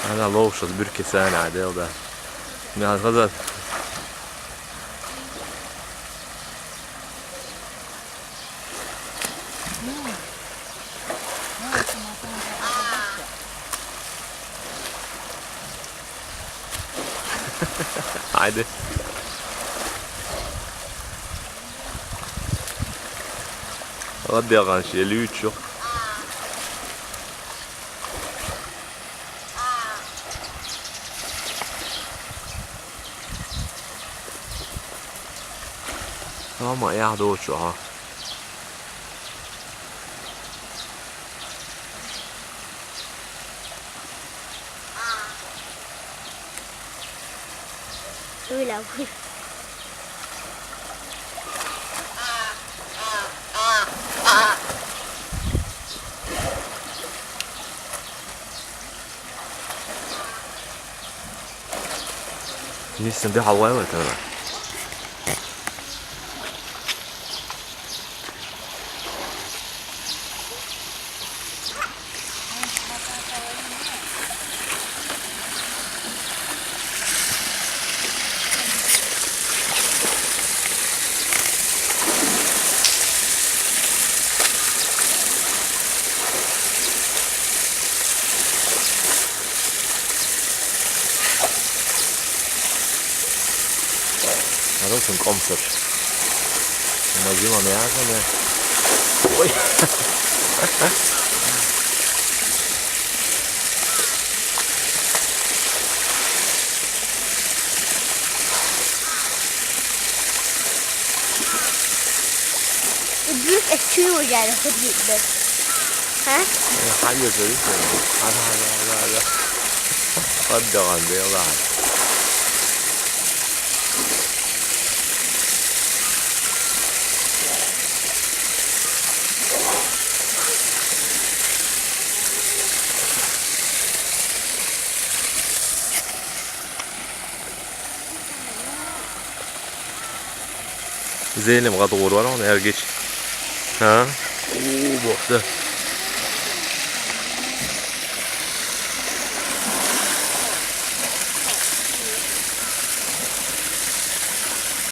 أنا لوشة بركة ثاني عادي وده من غزل عادي غدي أغانشي ليوتشو Ama ya doğuçu ha. Öyle bu. Nissen bir havaya var tabii. Ja, dat is een komster. Maar zie maar meer van de... Oei. Büyük eskiyor yani hadi. Ha? Hayır söyleyeyim. Hadi. Hadi Allah. Zeynep kadar var ama er geç. Ha? Oo, bak da.